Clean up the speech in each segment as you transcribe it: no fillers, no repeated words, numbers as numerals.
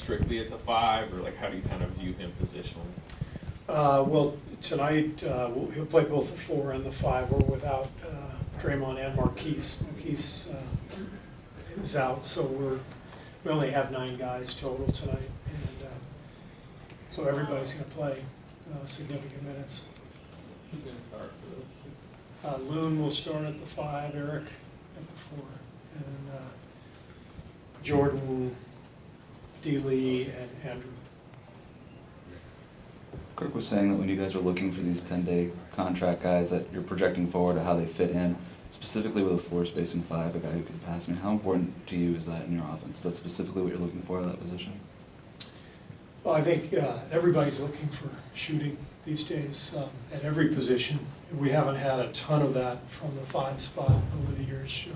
strictly at the 5, or like how do you kind of view him positionally? Well, tonight he'll play both the 4 and the 5. We're without Draymond and Marquise. Marquise is out, so we only have 9 guys total tonight, and so everybody's going to play significant minutes. Who's going to start for those? Loon will start at the 5, Eric at the 4, and then Jordan, D. Lee, and Andrew. Kirk was saying that when you guys are looking for these 10-day contract guys that you're projecting forward to how they fit in, specifically with a 4 spacing 5, a guy who can pass. I mean, how important to you is that in your offense? That's specifically what you're looking for in that position? Well, I think everybody's looking for shooting these days at every position. We haven't had a ton of that from the 5 spot over the years.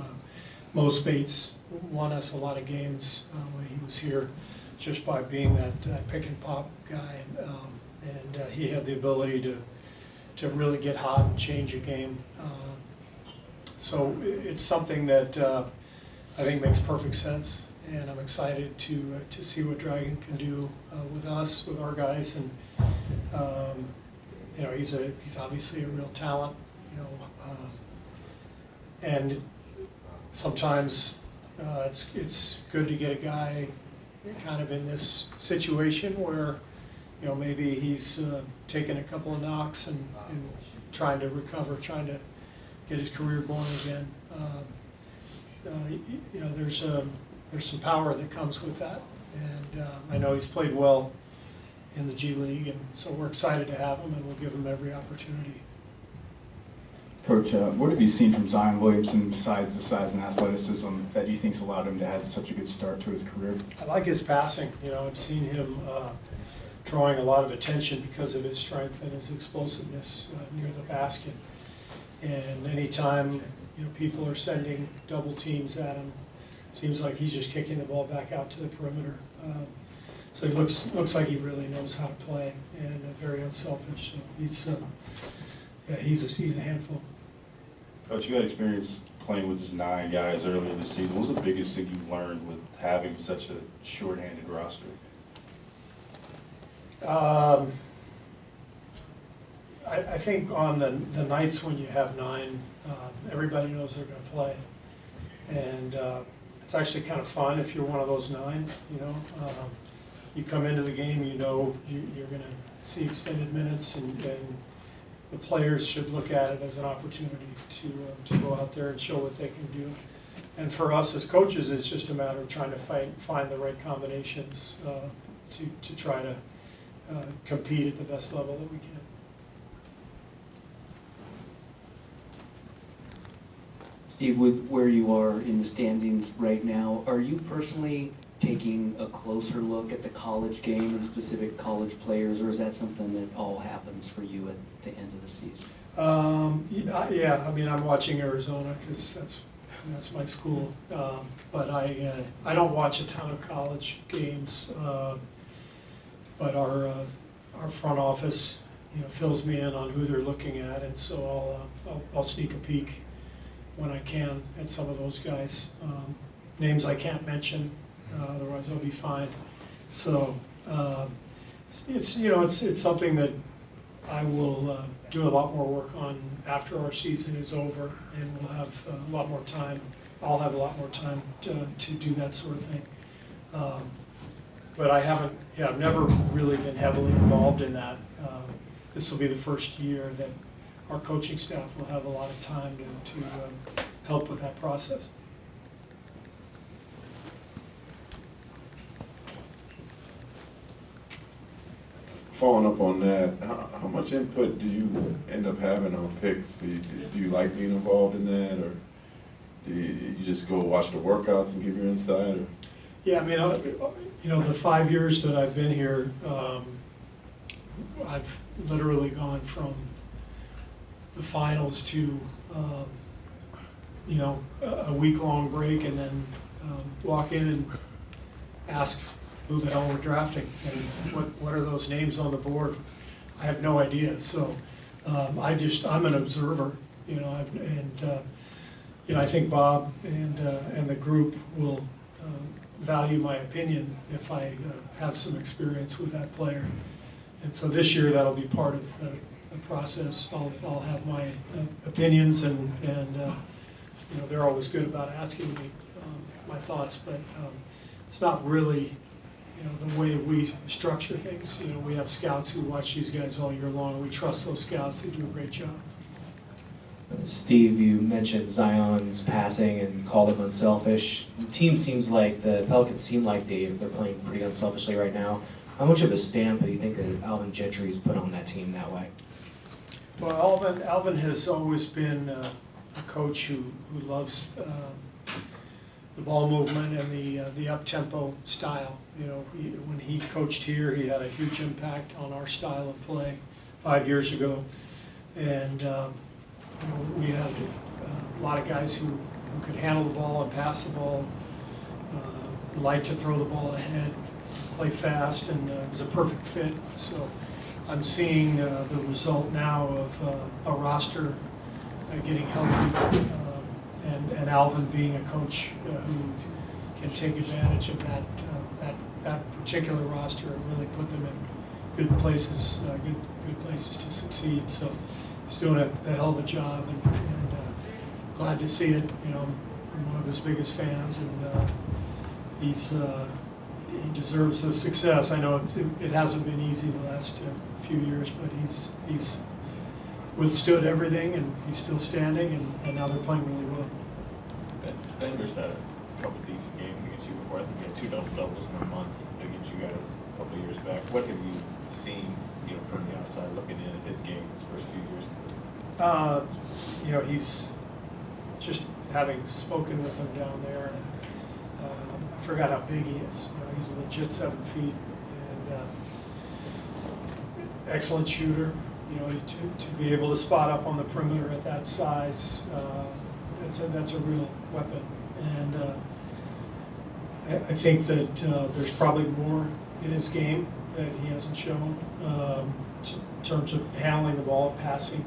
Mo Spates won us a lot of games when he was here just by being that pick and pop guy. And he had the ability to really get hot and change a game. So it's something that I think makes perfect sense, and I'm excited to see what Dragon can do with us, with our guys, and you know, he's obviously a real talent, you know, and sometimes it's good to get a guy kind of in this situation where, you know, maybe he's taken a couple of knocks and trying to recover, trying to get his career going again. You know, there's some power that comes with that, and I know he's played well in the G League, and so we're excited to have him, and we'll give him every opportunity. Coach, what have you seen from Zion Williamson besides the size and athleticism that you think's allowed him to have such a good start to his career? I like his passing. You know, I've seen him drawing a lot of attention because of his strength and his explosiveness near the basket. And anytime, you know, people are sending double teams at him, seems like he's just kicking the ball back out to the perimeter. So he looks like he really knows how to play, and very unselfish. So he's a handful. Coach, you had experience playing with just 9 guys earlier this season. What was the biggest thing you learned with having such a short-handed roster? I think on the nights when you have 9, everybody knows they're going to play, and it's actually kind of fun if you're one of those 9. You know, you come into the game, you know you're going to see extended minutes, and the players should look at it as an opportunity to go out there and show what they can do. And for us as coaches, it's just a matter of trying to find the right combinations to try to compete at the best level that we can. Steve, with where you are in the standings right now, are you personally taking a closer look at the college game and specific college players, or is that something that all happens for you at the end of the season? Yeah, I mean, I'm watching Arizona because that's my school, but I don't watch a ton of college games. But our front office, you know, fills me in on who they're looking at, and so I'll sneak a peek when I can at some of those guys. Names I can't mention, otherwise I'll be fined. So it's something that I will do a lot more work on after our season is over, and we'll have a lot more time. I'll have a lot more time to do that sort of thing. But I've never really been heavily involved in that. This will be the first year that our coaching staff will have a lot of time to help with that process. Following up on that, how much input do you end up having on picks? Do you like being involved in that, or do you just go watch the workouts and give your insight? Or? Yeah, I mean, you know, the 5 years that I've been here, I've literally gone from the finals to, you know, a week-long break, and then walk in and ask who the hell we're drafting and what are those names on the board. I have no idea. So I'm an observer, you know, you know, I think Bob and the group will value my opinion if I have some experience with that player. And so this year, that'll be part of the process. I'll have my opinions, and you know, they're always good about asking me my thoughts, but it's not really, you know, the way we structure things. You know, we have scouts who watch these guys all year long. We trust those scouts. They do a great job. Steve, you mentioned Zion's passing and called him unselfish. The team seems like, the Pelicans seem like they're playing pretty unselfishly right now. How much of a stamp do you think that Alvin Gentry's put on that team that way? Well, Alvin has always been a coach who loves the ball movement and the up-tempo style. You know, when he coached here, he had a huge impact on our style of play 5 years ago. And you know, we had a lot of guys who could handle the ball and pass the ball, like to throw the ball ahead, play fast, and it was a perfect fit. So I'm seeing the result now of a roster getting healthy, and Alvin being a coach who can take advantage of that particular roster and really put them in good places, good places to succeed. So he's doing a hell of a job, and glad to see it. You know, I'm one of his biggest fans, and he deserves the success. I know it hasn't been easy the last few years, but he's withstood everything, and he's still standing, and now they're playing really well. Bender's had a couple decent games against you before. I think he had 2 double-doubles in a month against you guys a couple of years back. What have you seen, you know, from the outside looking in at his game his first few years? You know, he's just having spoken with him down there. I forgot how big he is. You know, he's a legit 7 feet, and excellent shooter. You know, to be able to spot up on the perimeter at that size, that's a real weapon. And I think that there's probably more in his game that he hasn't shown in terms of handling the ball, passing,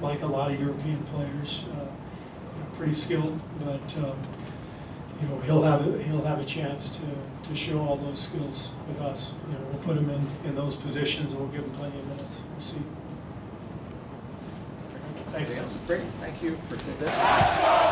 like a lot of European players. Pretty skilled, but you know, he'll have a chance to show all those skills with us. You know, we'll put him in those positions, and we'll give him plenty of minutes. We'll see. Thanks. Great, thank you. Appreciate that.